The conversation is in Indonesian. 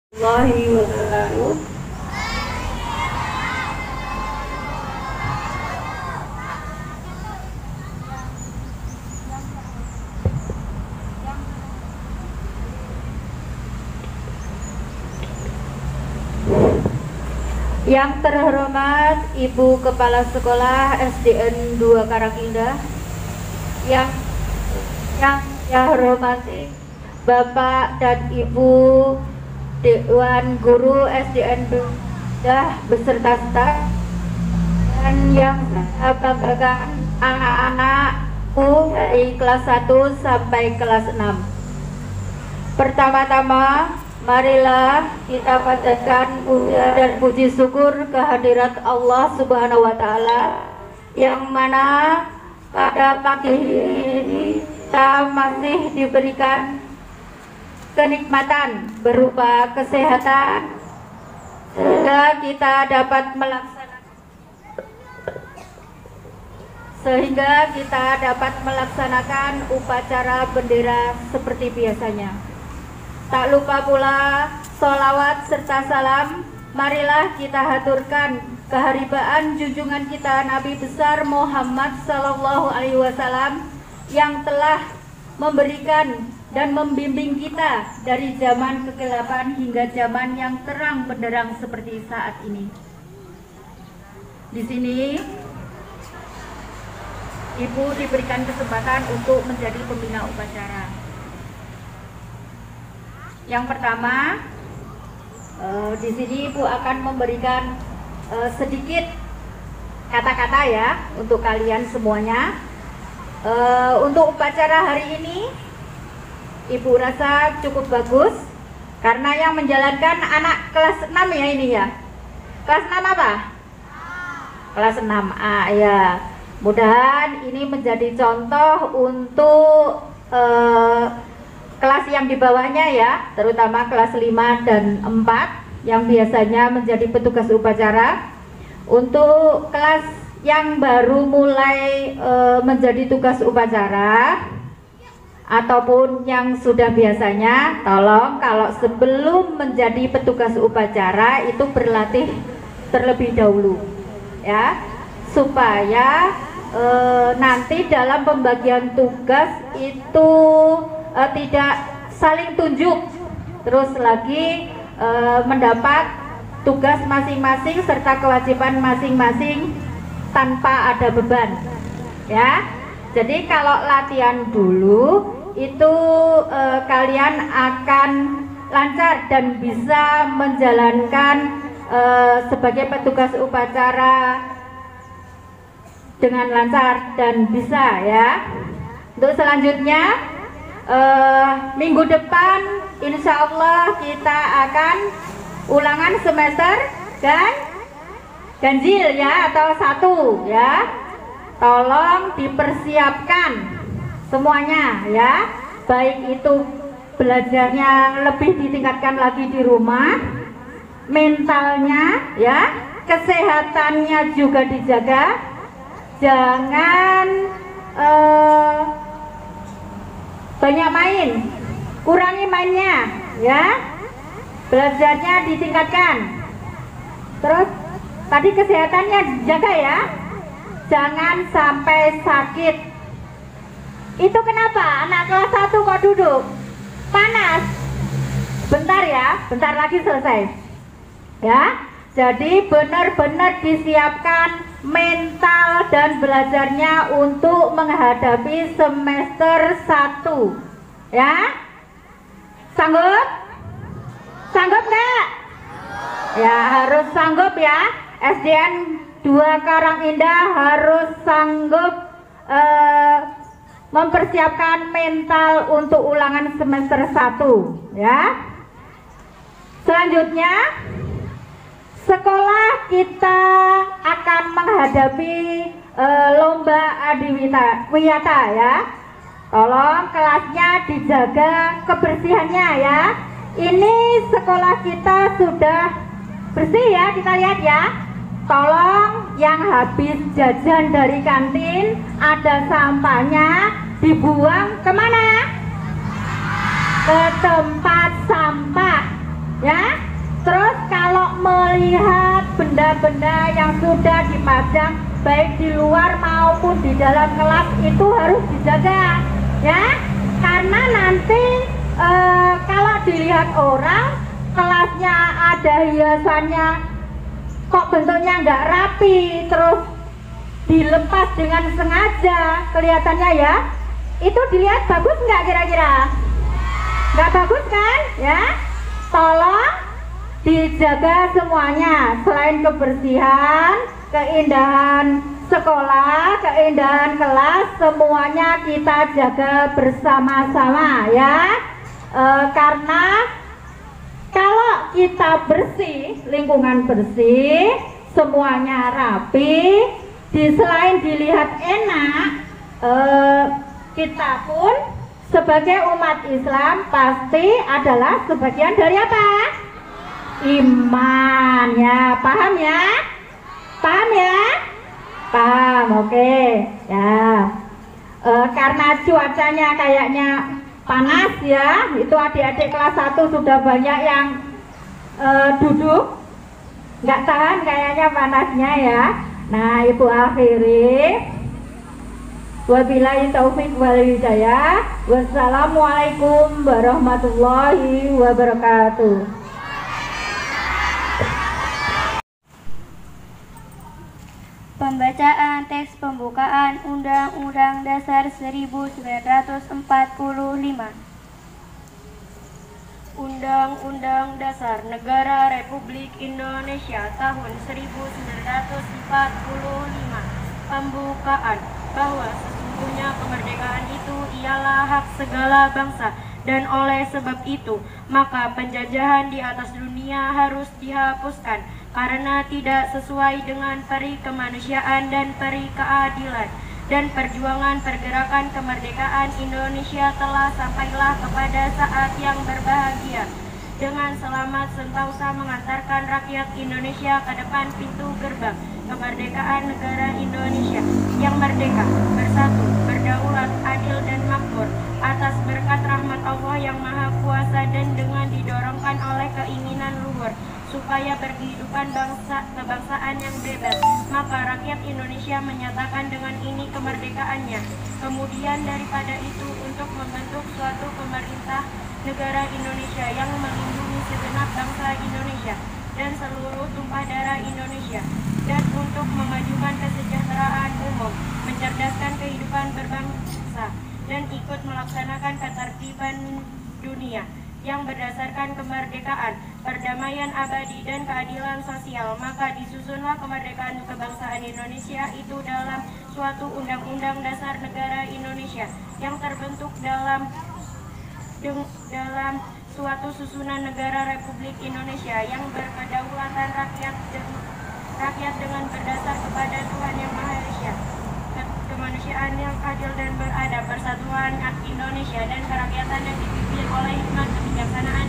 Allahi wabarakatuh. Yang terhormat Ibu Kepala Sekolah SDN 2 Karangindah, yang saya hormati Bapak dan Ibu Dewan Guru SDN 2 beserta staf, dan yang saya banggakan anak-anakku dari kelas 1 sampai kelas 6. Pertama-tama, marilah kita panjatkan puja dan puji syukur kehadirat Allah Subhanahu wa Ta'ala, yang mana pada pagi ini kita masih diberikan kenikmatan berupa kesehatan, sehingga kita dapat melaksanakan upacara bendera seperti biasanya. Tak lupa pula sholawat serta salam marilah kita haturkan keharibaan junjungan kita Nabi besar Muhammad Sallallahu Alaihi Wasallam, yang telah memberikan dan membimbing kita dari zaman kegelapan hingga zaman yang terang benderang seperti saat ini. Di sini Ibu diberikan kesempatan untuk menjadi pembina upacara. Yang pertama, di sini Ibu akan memberikan sedikit kata-kata ya untuk kalian semuanya. Untuk upacara hari ini Ibu rasa cukup bagus karena yang menjalankan anak kelas 6 ya ini ya. Kelas 6 apa? Kelas 6A ya. Mudahan ini menjadi contoh untuk kelas yang di bawahnya ya, terutama kelas 5 dan 4 yang biasanya menjadi petugas upacara. Untuk kelas yang baru mulai menjadi tugas upacara ataupun yang sudah biasanya, tolong kalau sebelum menjadi petugas upacara itu berlatih terlebih dahulu ya, supaya nanti dalam pembagian tugas itu tidak saling tunjuk, terus lagi mendapat tugas masing-masing serta kewajiban masing-masing tanpa ada beban ya. Jadi kalau latihan dulu itu kalian akan lancar dan bisa menjalankan sebagai petugas upacara dengan lancar dan bisa ya. Untuk selanjutnya minggu depan insya Allah kita akan ulangan semester ganjil ya, atau 1 ya. Tolong dipersiapkan semuanya ya, baik itu belajarnya lebih ditingkatkan lagi di rumah, mentalnya ya, kesehatannya juga dijaga, jangan banyak main, kurangi mainnya ya, belajarnya ditingkatkan, terus tadi kesehatannya dijaga ya, jangan sampai sakit. Itu kenapa anak kelas 1 kok duduk? Panas. Bentar ya, bentar lagi selesai. Ya. Jadi benar-benar disiapkan mental dan belajarnya untuk menghadapi semester 1. Ya. Sanggup? Sanggup nggak? Ya, harus sanggup ya. SDN 2 Karangindah harus sanggup mempersiapkan mental untuk ulangan semester 1 ya. Selanjutnya sekolah kita akan menghadapi lomba adiwiyata ya. Tolong kelasnya dijaga kebersihannya ya. Ini sekolah kita sudah bersih ya, kita lihat ya. Tolong yang habis jajan dari kantin ada sampahnya dibuang kemana? Ke tempat sampah ya. Terus kalau melihat benda-benda yang sudah dipajang baik di luar maupun di dalam kelas itu harus dijaga, ya. Karena nanti kalau dilihat orang kelasnya ada hiasannya kok bentuknya nggak rapi, terus dilepas dengan sengaja kelihatannya, ya, itu dilihat bagus nggak kira-kira? Nggak bagus kan, ya. Tolong dijaga semuanya. Selain kebersihan, keindahan sekolah, keindahan kelas, semuanya kita jaga bersama-sama, ya. Karena kalau kita bersih, lingkungan bersih, semuanya rapi, selain dilihat enak, kita pun sebagai umat Islam pasti adalah sebagian dari apa? Iman, ya. Paham ya? Paham ya? Paham, oke. Ya. Karena cuacanya kayaknya panas, ya. Itu adik-adik kelas 1 sudah banyak yang duduk, nggak tahan kayaknya panasnya, ya. Nah, Ibu akhiri. Wabillahi taufik wal hidayah. Wassalamualaikum warahmatullahi wabarakatuh. Pembacaan teks pembukaan Undang-Undang Dasar 1945. Undang-Undang Dasar Negara Republik Indonesia tahun 1945. Pembukaan. Bahwa sesungguhnya kemerdekaan itu ialah hak segala bangsa, dan oleh sebab itu maka penjajahan di atas dunia harus dihapuskan karena tidak sesuai dengan peri kemanusiaan dan peri keadilan, dan perjuangan pergerakan kemerdekaan Indonesia telah sampailah kepada saat yang berbahagia dengan selamat sentosa mengantarkan rakyat Indonesia ke depan pintu gerbang kemerdekaan negara Indonesia yang merdeka, bersatu, berdaulat, adil dan makmur atas berkat rahmat Allah yang Maha Kuasa, dan dengan didorongkan oleh keinginan luhur supaya berkehidupan kebangsaan yang bebas, maka rakyat Indonesia menyatakan dengan ini kemerdekaannya. Kemudian daripada itu untuk membentuk suatu pemerintah negara Indonesia yang melindungi segenap bangsa Indonesia dan seluruh tumpah darah Indonesia, dan untuk memajukan kesejahteraan umum, mencerdaskan kehidupan berbangsa, dan ikut melaksanakan ketertiban dunia yang berdasarkan kemerdekaan, perdamaian abadi, dan keadilan sosial, maka disusunlah kemerdekaan kebangsaan Indonesia itu dalam suatu undang-undang dasar negara Indonesia yang terbentuk dalam suatu susunan negara Republik Indonesia yang berkedaulatan rakyat dengan berdasar kepada Tuhan Yang Maha Esa, kemanusiaan yang adil dan beradab, persatuan Indonesia, dan kerakyatan yang dipimpin oleh hikmat, kebijaksanaan,